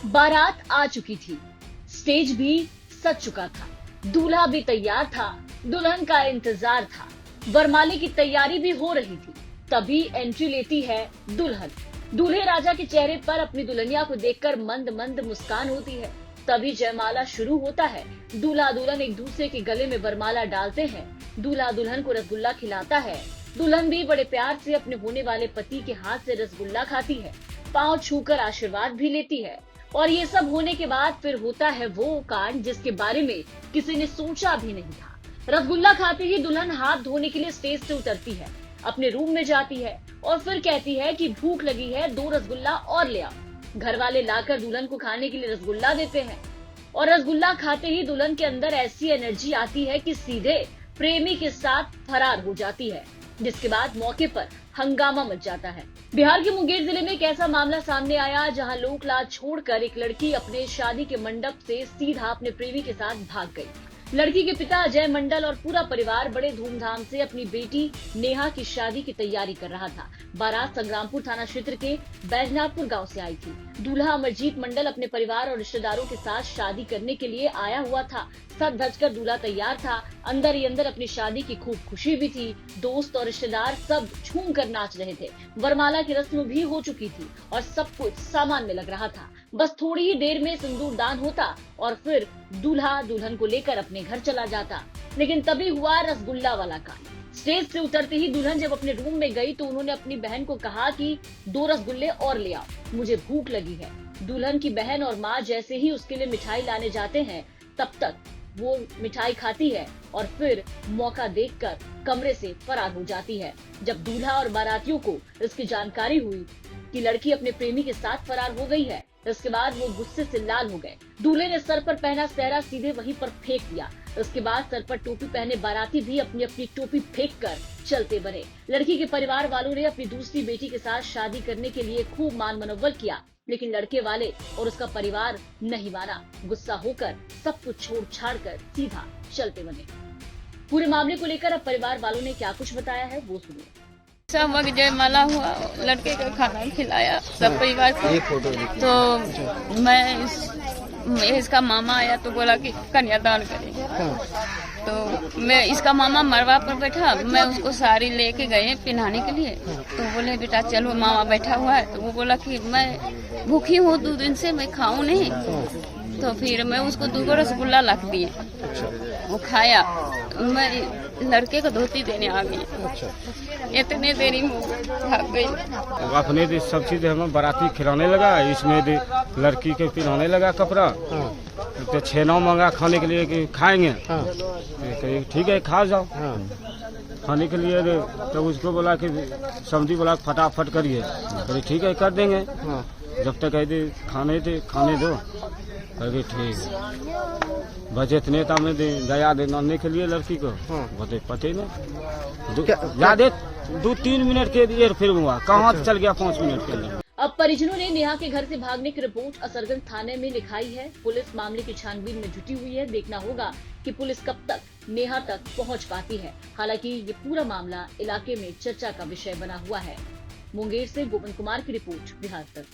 बारात आ चुकी थी, स्टेज भी सज चुका था, दूल्हा भी तैयार था, दुल्हन का इंतजार था, वरमाले की तैयारी भी हो रही थी। तभी एंट्री लेती है दुल्हन। दूल्हे राजा के चेहरे पर अपनी दुल्हनिया को देखकर मंद मंद मुस्कान होती है। तभी जयमाला शुरू होता है। दूल्हा दुल्हन एक दूसरे के गले में वरमाला डालते हैं। दूल्हा दुल्हन को रसगुल्ला खिलाता है। दुल्हन भी बड़े प्यार से अपने होने वाले पति के हाथ से रसगुल्ला खाती है, पांव छूकर आशीर्वाद भी लेती है। और ये सब होने के बाद फिर होता है वो कांड जिसके बारे में किसी ने सोचा भी नहीं था। रसगुल्ला खाते ही दुल्हन हाथ धोने के लिए स्टेज से उतरती है, अपने रूम में जाती है और फिर कहती है कि भूख लगी है, 2 रसगुल्ला और ले आओ। घर वाले लाकर दुल्हन को खाने के लिए रसगुल्ला देते हैं और रसगुल्ला खाते ही दुल्हन के अंदर ऐसी एनर्जी आती है कि सीधे प्रेमी के साथ फरार हो जाती है, जिसके बाद मौके पर हंगामा मच जाता है। बिहार के मुंगेर जिले में एक ऐसा मामला सामने आया जहां लोक लाज छोड़कर एक लड़की अपने शादी के मंडप से सीधा अपने प्रेमी के साथ भाग गई। लड़की के पिता अजय मंडल और पूरा परिवार बड़े धूमधाम से अपनी बेटी नेहा की शादी की तैयारी कर रहा था। बारात संग्रामपुर थाना क्षेत्र के बैजनाथपुर गांव से आई थी। दूल्हा अमरजीत मंडल अपने परिवार और रिश्तेदारों के साथ शादी करने के लिए आया हुआ था। सज धज कर दूल्हा तैयार था। अंदर ही अंदर अपनी शादी की खूब खुशी भी थी। दोस्त और रिश्तेदार सब झूम कर नाच रहे थे। वरमाला की रस्म भी हो चुकी थी और सब कुछ सामान में लग रहा था। बस थोड़ी ही देर में सिंदूर दान होता और फिर दूल्हा दुल्हन को लेकर अपने घर चला जाता। लेकिन तभी हुआ रसगुल्ला वाला कांड। स्टेज से उतरते ही दुल्हन जब अपने रूम में गई तो उन्होंने अपनी बहन को कहा कि 2 रसगुल्ले और ले आओ, मुझे भूख लगी है। दुल्हन की बहन और माँ जैसे ही उसके लिए मिठाई लाने जाते हैं, तब तक वो मिठाई खाती है और फिर मौका देखकर कमरे से फरार हो जाती है। जब दूल्हा और बारातियों को इसकी जानकारी हुई कि लड़की अपने प्रेमी के साथ फरार हो गई है, इसके बाद वो गुस्से से लाल हो गए। दूल्हे ने सर पर पहना सेहरा सीधे वहीं पर फेंक दिया। इसके बाद सर पर टोपी पहने बाराती भी अपनी अपनी टोपी फेंककर चलते बने। लड़की के परिवार वालों ने अपनी दूसरी बेटी के साथ शादी करने के लिए खूब मान मनोबल किया, लेकिन लड़के वाले और उसका परिवार नहीं माना। गुस्सा होकर सब कुछ छोड़ छाड़ कर सीधा चलते बने। पूरे मामले को लेकर अब परिवार वालों ने क्या कुछ बताया है वो सुनिए। सब वक्त जयमाला हुआ, लड़के का खाना खिलाया सब परिवार को। तो इसका मामा आया तो बोला कि कन्यादान करेंगे। तो मैं इसका मामा मरवा पर बैठा, मैं उसको साड़ी लेके गए पहनाने के लिए। तो बोले बेटा चलो, मामा बैठा हुआ है। तो वो बोला कि मैं भूखी हूँ 2 दिन से, मैं खाऊं नहीं। तो फिर मैं उसको 2 रसगुल्ला रख दिए, वो खाया। मैं लड़के को धोती देने आ गई। इतने देरी में भाग गई। अपने सब चीज हमें बाराती खिलाने लगा, इसमें लड़की के पहनाने लगा कपड़ा। तो 6-9 मंगा खाने के लिए कि खाएंगे। ठीक है खा जाओ। खाने के लिए तो उसको बोला कि सब्जी बोला फटाफट करिए। अरे ठीक है कर देंगे, जब तक कहते खाने दो। अरे ठीक बजे इतने में दया देने के लिए लड़की को बते पते नहीं ज्यादा 2-3 मिनट के लिए फिर हुआ, कहाँ चल गया 5 मिनट के लिए। अब परिजनों ने नेहा के घर से भागने की रिपोर्ट असरगंज थाने में लिखाई है। पुलिस मामले की छानबीन में जुटी हुई है। देखना होगा कि पुलिस कब तक नेहा तक पहुंच पाती है। हालांकि ये पूरा मामला इलाके में चर्चा का विषय बना हुआ है। मुंगेर से गोविंद कुमार की रिपोर्ट, बिहार तक।